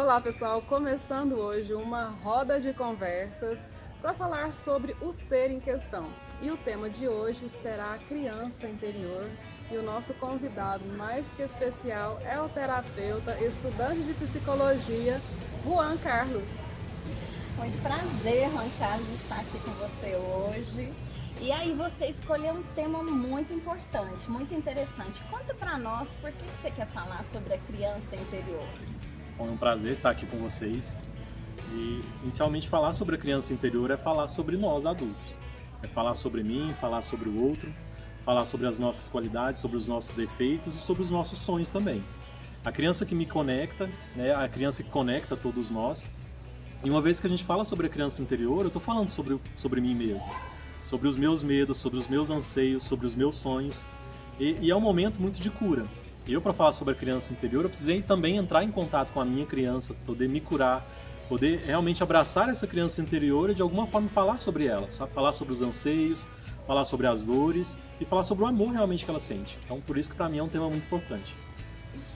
Olá pessoal, começando hoje uma roda de conversas para falar sobre o ser em questão. E o tema de hoje será a criança interior e o nosso convidado mais que especial é o terapeuta, estudante de psicologia, Juan Carlos. Muito prazer, Juan Carlos, estar aqui com você hoje. E aí você escolheu um tema muito importante, muito interessante. Conta para nós por que você quer falar sobre a criança interior. Bom, é um prazer estar aqui com vocês. E inicialmente falar sobre a criança interior é falar sobre nós adultos. É falar sobre mim, falar sobre o outro, falar sobre as nossas qualidades, sobre os nossos defeitos e sobre os nossos sonhos também. A criança que me conecta, né, a criança que conecta todos nós. E uma vez que a gente fala sobre a criança interior, eu estou falando sobre mim mesmo. Sobre os meus medos, sobre os meus anseios, sobre os meus sonhos. E é um momento muito de cura. Eu, para falar sobre a criança interior, eu precisei também entrar em contato com a minha criança, poder me curar, poder realmente abraçar essa criança interior e de alguma forma falar sobre ela, sabe? Falar sobre os anseios, falar sobre as dores e falar sobre o amor realmente que ela sente. Então, por isso que para mim é um tema muito importante.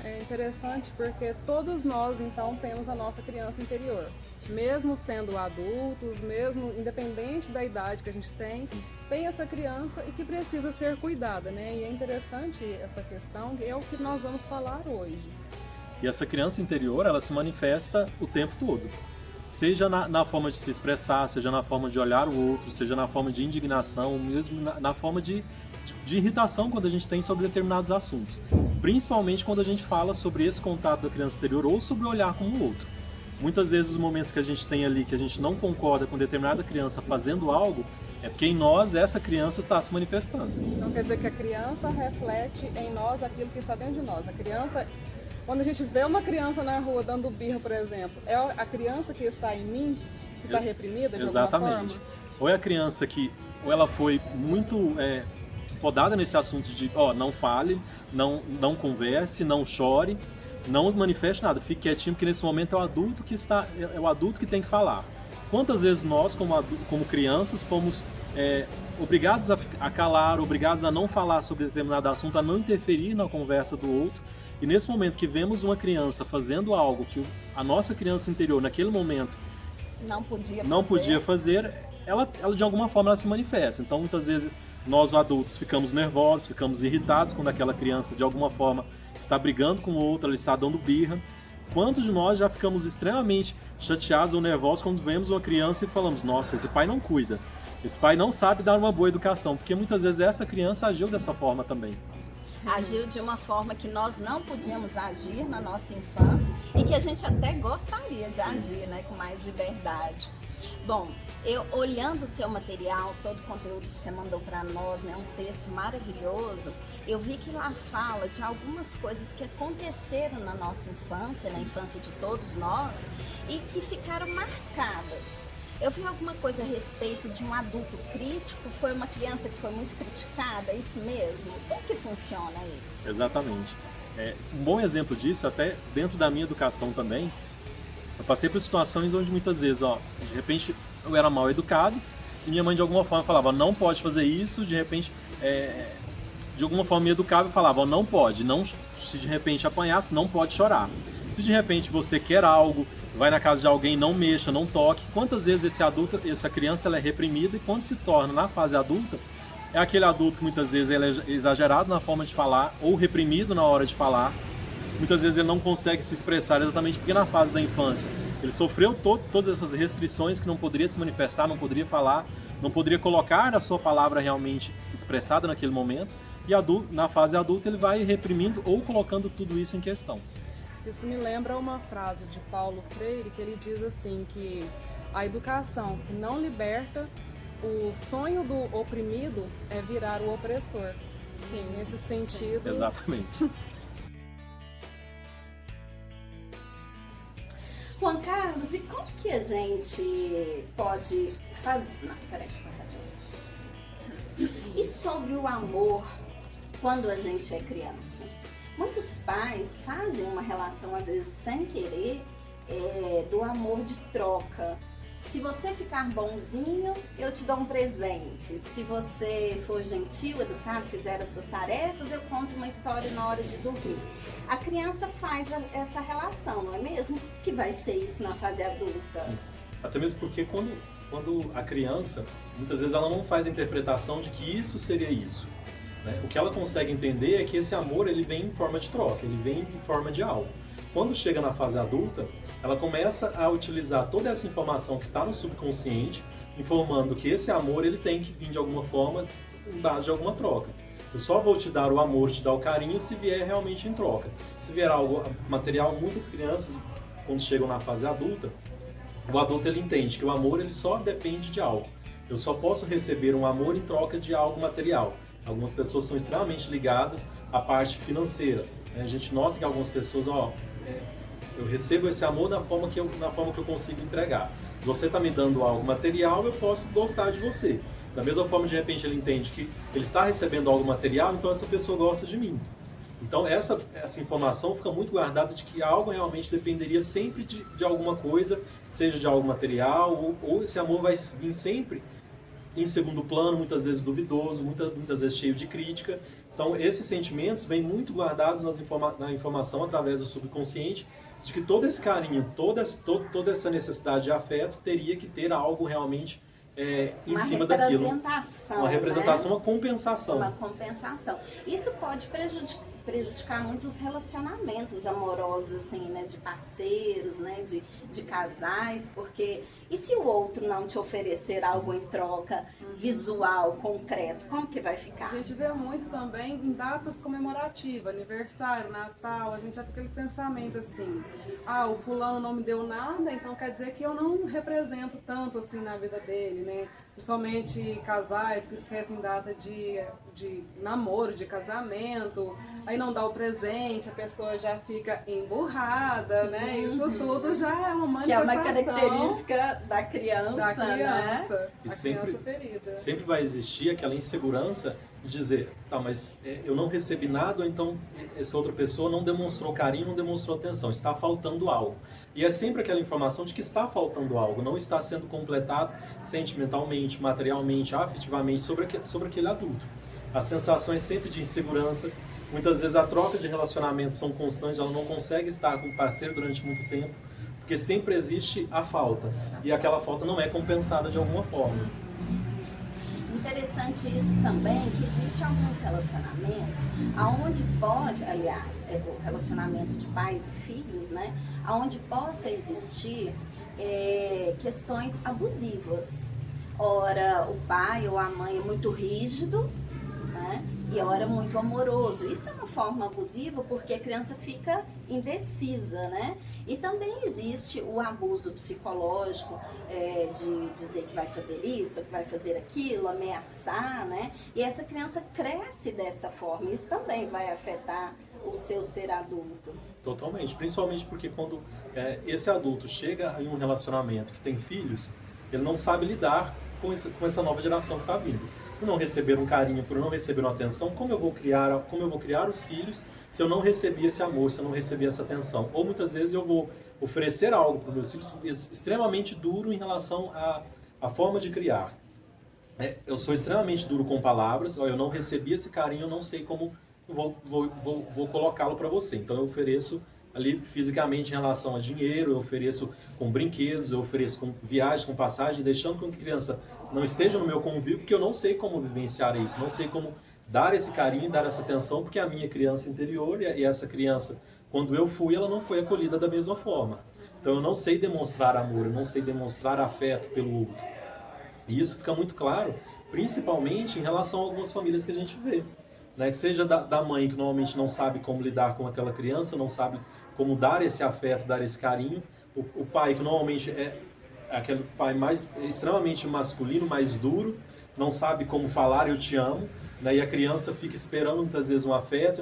É interessante porque todos nós então temos a nossa criança interior. Mesmo sendo adultos, mesmo independente da idade que a gente tem essa criança e que precisa ser cuidada, né? E é interessante essa questão, que é o que nós vamos falar hoje. E essa criança interior, ela se manifesta o tempo todo. Seja na forma de se expressar, seja na forma de olhar o outro, seja na forma de indignação, mesmo na forma de irritação quando a gente tem sobre determinados assuntos. Principalmente quando a gente fala sobre esse contato da criança interior ou sobre olhar como o outro. Muitas vezes os momentos que a gente tem ali, que a gente não concorda com determinada criança fazendo algo, é porque em nós essa criança está se manifestando. Então quer dizer que a criança reflete em nós aquilo que está dentro de nós. A criança, quando a gente vê uma criança na rua dando birra, por exemplo, é a criança que está em mim, que está reprimida de alguma forma? Exatamente. Ou é a criança que, ou ela foi muito podada nesse assunto de, não fale, não converse, não chore, não manifeste nada, fique quietinho, porque nesse momento é o adulto que tem que falar. Quantas vezes nós, como crianças, fomos obrigados a calar, obrigados a não falar sobre determinado assunto, a não interferir na conversa do outro, e nesse momento que vemos uma criança fazendo algo que a nossa criança interior, naquele momento, não podia fazer, ela de alguma forma ela se manifesta. Então, muitas vezes, nós adultos ficamos nervosos, ficamos irritados quando aquela criança, de alguma forma, está brigando com o outro, ela está dando birra. Quantos de nós já ficamos extremamente chateados ou nervosos quando vemos uma criança e falamos, nossa, esse pai não cuida, esse pai não sabe dar uma boa educação, porque muitas vezes essa criança agiu dessa forma também. Agiu de uma forma que nós não podíamos agir na nossa infância e que a gente até gostaria de agir, né, com mais liberdade. Bom, eu olhando o seu material, todo o conteúdo que você mandou para nós, né, um texto maravilhoso, eu vi que lá fala de algumas coisas que aconteceram na nossa infância, na infância de todos nós, e que ficaram marcadas. Eu vi alguma coisa a respeito de um adulto crítico, foi uma criança que foi muito criticada, é isso mesmo? Como que funciona isso? Exatamente. Um bom exemplo disso, até dentro da minha educação também, eu passei por situações onde muitas vezes, de repente eu era mal educado e minha mãe de alguma forma falava, não pode fazer isso, de repente, de alguma forma me educava e falava, não pode, não, se de repente apanhasse, não pode chorar. Se de repente você quer algo, vai na casa de alguém, não mexa, não toque. Quantas vezes essa criança ela é reprimida e quando se torna na fase adulta, é aquele adulto que muitas vezes ele é exagerado na forma de falar ou reprimido na hora de falar. Muitas vezes ele não consegue se expressar exatamente porque na fase da infância ele sofreu todas essas restrições que não poderia se manifestar, não poderia falar, não poderia colocar a sua palavra realmente expressada naquele momento. E na fase adulta ele vai reprimindo ou colocando tudo isso em questão. Isso me lembra uma frase de Paulo Freire, que ele diz assim, que a educação que não liberta, o sonho do oprimido é virar o opressor. Sim, nesse sentido. Sim. Exatamente. Juan Carlos, e como que a gente pode fazer... Não, peraí, deixa eu passar de novo. E sobre o amor quando a gente é criança? Muitos pais fazem uma relação, às vezes sem querer, do amor de troca. Se você ficar bonzinho, eu te dou um presente. Se você for gentil, educado, fizer as suas tarefas, eu conto uma história na hora de dormir. A criança faz essa relação, não é mesmo? Que vai ser isso na fase adulta. Sim. Até mesmo porque quando a criança, muitas vezes ela não faz a interpretação de que isso seria isso. Né? O que ela consegue entender é que esse amor ele vem em forma de troca, ele vem em forma de algo. Quando chega na fase adulta, ela começa a utilizar toda essa informação que está no subconsciente, informando que esse amor ele tem que vir de alguma forma em base de alguma troca. Eu só vou te dar o amor, te dar o carinho se vier realmente em troca. Se vier algo material, muitas crianças, quando chegam na fase adulta, o adulto ele entende que o amor ele só depende de algo. Eu só posso receber um amor em troca de algo material. Algumas pessoas são extremamente ligadas à parte financeira. A gente nota que algumas pessoas, eu recebo esse amor na forma que eu consigo entregar. Se você está me dando algo material, eu posso gostar de você. Da mesma forma, de repente, ele entende que ele está recebendo algo material, então essa pessoa gosta de mim. Então, essa informação fica muito guardada de que algo realmente dependeria sempre de alguma coisa, seja de algo material, ou esse amor vai vir sempre em segundo plano, muitas vezes duvidoso, muitas vezes cheio de crítica. Então, esses sentimentos vêm muito guardados na informação através do subconsciente, de que todo esse carinho, toda essa necessidade de afeto teria que ter algo realmente em cima daquilo. Uma representação, né? Uma compensação. Uma compensação. Isso pode prejudicar muito os relacionamentos amorosos, assim, né? De parceiros, né? De casais, porque... E se o outro não te oferecer algo em troca, visual, concreto, como que vai ficar? A gente vê muito também em datas comemorativas, aniversário, Natal, a gente já fica aquele pensamento assim, o fulano não me deu nada, então quer dizer que eu não represento tanto assim na vida dele, né? Principalmente casais que esquecem data de namoro, de casamento, aí não dá o presente, a pessoa já fica emburrada, né? Isso tudo já é uma manifestação. Que é uma característica da criança, né? E a criança ferida. Sempre vai existir aquela insegurança de dizer, mas eu não recebi nada, ou então essa outra pessoa não demonstrou carinho, não demonstrou atenção, está faltando algo. E é sempre aquela informação de que está faltando algo, não está sendo completado sentimentalmente, materialmente, afetivamente sobre aquele adulto. A sensação é sempre de insegurança. Muitas vezes a troca de relacionamentos são constantes, ela não consegue estar com o parceiro durante muito tempo, porque sempre existe a falta, e aquela falta não é compensada de alguma forma. Interessante isso também, que existem alguns relacionamentos aonde pode, aliás, o relacionamento de pais e filhos, né? Aonde possa existir questões abusivas. Ora, o pai ou a mãe é muito rígido, né? E ora muito amoroso. Isso é uma forma abusiva porque a criança fica indecisa, né? E também existe o abuso psicológico, de dizer que vai fazer isso, que vai fazer aquilo, ameaçar, né? E essa criança cresce dessa forma. Isso também vai afetar o seu ser adulto. Totalmente, principalmente porque quando esse adulto chega em um relacionamento que tem filhos, ele não sabe lidar com essa nova geração que está vindo. Por não receber um carinho, por não receber uma atenção, como eu vou criar os filhos se eu não receber esse amor, se eu não receber essa atenção? Ou muitas vezes eu vou oferecer algo para os meus filhos extremamente duro em relação à forma de criar. Eu sou extremamente duro com palavras, eu não recebi esse carinho, eu não sei como vou colocá-lo para você. Então eu ofereço ali fisicamente em relação a dinheiro, eu ofereço com brinquedos, eu ofereço com viagens, com passagem, deixando com que a criança não esteja no meu convívio, porque eu não sei como vivenciar isso, não sei como dar esse carinho, dar essa atenção, porque a minha criança interior e essa criança, quando eu fui, ela não foi acolhida da mesma forma. Então eu não sei demonstrar amor, eu não sei demonstrar afeto pelo outro. E isso fica muito claro, principalmente em relação a algumas famílias que a gente vê. Né? Que seja da mãe que normalmente não sabe como lidar com aquela criança, não sabe como dar esse afeto, dar esse carinho. O pai que normalmente é aquele pai mais extremamente masculino, mais duro, não sabe como falar eu te amo, né? E a criança fica esperando muitas vezes um afeto,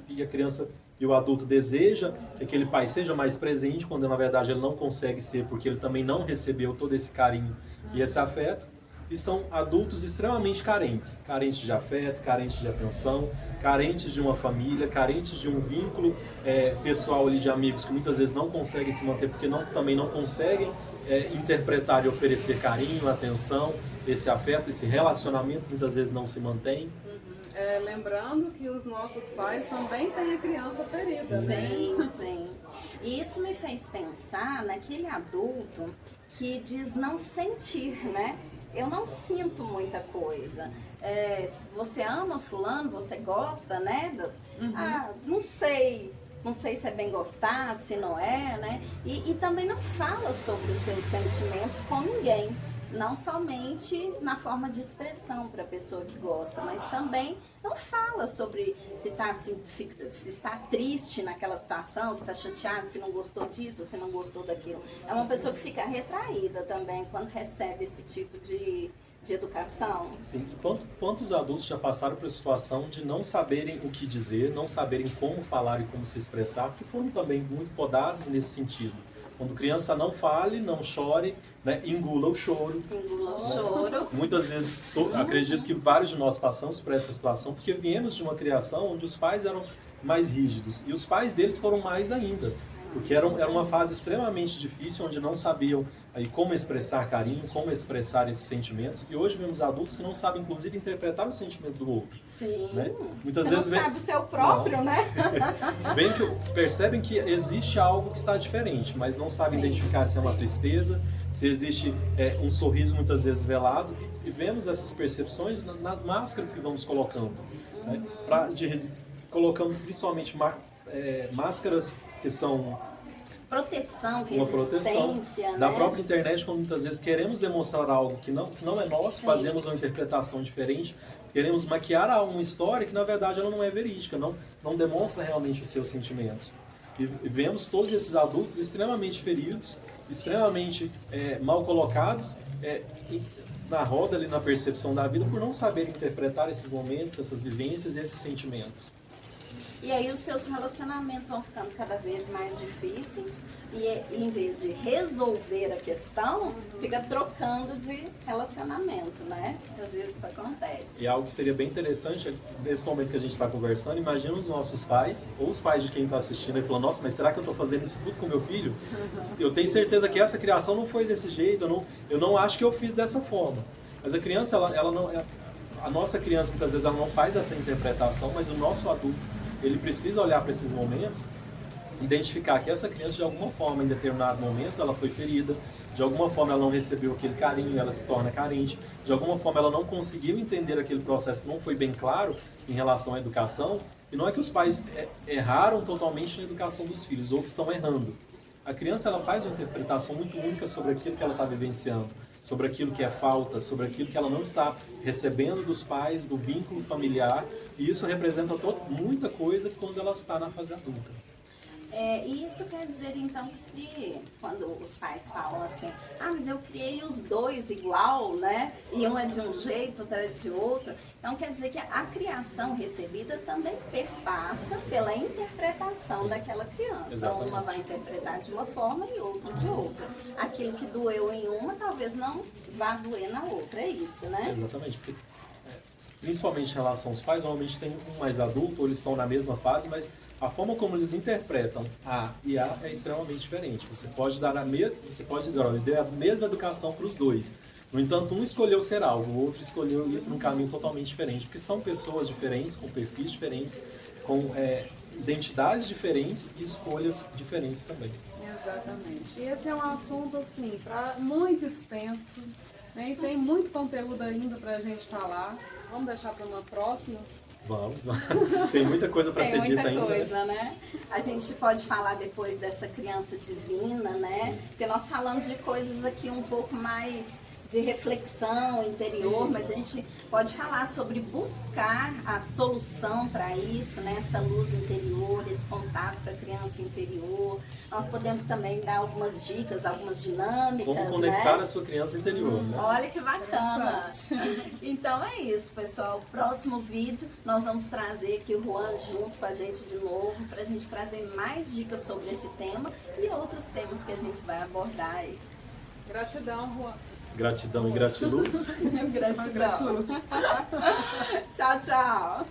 e a criança e o adulto deseja que aquele pai seja mais presente, quando na verdade ele não consegue ser, porque ele também não recebeu todo esse carinho e esse afeto. e são adultos extremamente carentes. Carentes de afeto, carentes de atenção, carentes de uma família, carentes de um vínculo pessoal ali de amigos que muitas vezes não conseguem se manter porque também não conseguem interpretar e oferecer carinho, atenção, esse afeto, esse relacionamento muitas vezes não se mantém. Lembrando que os nossos pais também têm a criança ferida, né? Sim, sim. E isso me fez pensar naquele adulto que diz não sentir, né? Eu não sinto muita coisa. Você ama fulano, você gosta, né? Não sei. Não sei se é bem gostar, se não é, né? E também não fala sobre os seus sentimentos com ninguém. Não somente na forma de expressão para a pessoa que gosta, mas também não fala sobre se está triste naquela situação, se está chateado, se não gostou disso, se não gostou daquilo. É uma pessoa que fica retraída também quando recebe esse tipo de educação. Sim, e quantos adultos já passaram por a situação de não saberem o que dizer, não saberem como falar e como se expressar, porque foram também muito podados nesse sentido. Quando criança não fale, não chore, né, engula o choro. Engula o choro. Muitas vezes, acredito que vários de nós passamos por essa situação, porque viemos de uma criação onde os pais eram mais rígidos, e os pais deles foram mais ainda. Porque era uma fase extremamente difícil, onde não sabiam aí como expressar carinho, como expressar esses sentimentos. E hoje vemos adultos que não sabem, inclusive, interpretar o sentimento do outro. Sim. Né? Muitas Você vezes não sabe o seu próprio, não. né? Percebem que existe algo que está diferente, mas não sabem identificar se é uma tristeza, se existe um sorriso muitas vezes velado. E vemos essas percepções nas máscaras que vamos colocando. Né? Colocamos principalmente máscaras que são proteção, uma proteção resistência, da né? própria internet, quando muitas vezes queremos demonstrar algo que não é nosso, Sim. fazemos uma interpretação diferente, queremos maquiar uma história que na verdade ela não é verídica, não demonstra realmente os seus sentimentos. E vemos todos esses adultos extremamente feridos, extremamente mal colocados na roda, ali na percepção da vida, por não saber interpretar esses momentos, essas vivências e esses sentimentos. E aí os seus relacionamentos vão ficando cada vez mais difíceis e em vez de resolver a questão, fica trocando de relacionamento, né? Às vezes isso acontece. E algo que seria bem interessante, nesse momento que a gente está conversando, imagina os nossos pais, ou os pais de quem está assistindo, e falando, nossa, mas será que eu estou fazendo isso tudo com meu filho? Eu tenho certeza que essa criação não foi desse jeito, eu não acho que eu fiz dessa forma. Mas a criança, ela não, a nossa criança muitas vezes ela não faz essa interpretação, mas o nosso adulto, ele precisa olhar para esses momentos, identificar que essa criança, de alguma forma, em determinado momento, ela foi ferida, de alguma forma ela não recebeu aquele carinho, ela se torna carente, de alguma forma ela não conseguiu entender aquele processo que não foi bem claro em relação à educação, e não é que os pais erraram totalmente na educação dos filhos, ou que estão errando. A criança ela faz uma interpretação muito única sobre aquilo que ela está vivenciando, sobre aquilo que é falta, sobre aquilo que ela não está recebendo dos pais, do vínculo familiar, e isso representa muita coisa quando ela está na fase adulta. E isso quer dizer então que quando os pais falam assim, mas eu criei os dois igual, né? E um é de um jeito, outro é de outro. Então quer dizer que a criação recebida também perpassa pela interpretação daquela criança. Exatamente. Uma vai interpretar de uma forma e outra de outra. Aquilo que doeu em uma talvez não vá doer na outra, é isso, né? Exatamente, porque principalmente em relação aos pais, normalmente tem um mais adulto, ou eles estão na mesma fase, mas a forma como eles interpretam A e A é extremamente diferente. Você pode dizer, olha, eu dei a mesma educação para os dois. No entanto, um escolheu ser algo, o outro escolheu ir para um caminho totalmente diferente, porque são pessoas diferentes, com perfis diferentes, com identidades diferentes e escolhas diferentes também. Exatamente. E esse é um assunto, assim, muito extenso, né? E tem muito conteúdo ainda para a gente falar. Vamos deixar para uma próxima? Vamos. Tem muita coisa para ser dita ainda. Tem muita coisa, né? A gente pode falar depois dessa criança divina, né? Sim. Porque nós falamos de coisas aqui um pouco mais de reflexão interior, mas a gente pode falar sobre buscar a solução para isso, né? Essa luz interior, esse contato com a criança interior. Nós podemos também dar algumas dicas, algumas dinâmicas, como conectar né? a sua criança interior, né? Olha que bacana! Então é isso, pessoal. Próximo vídeo nós vamos trazer aqui o Juan junto com a gente de novo, para a gente trazer mais dicas sobre esse tema e outros temas que a gente vai abordar aí. Gratidão, Juan. Gratidão e gratiluz. Gratidão. Tchau, tchau.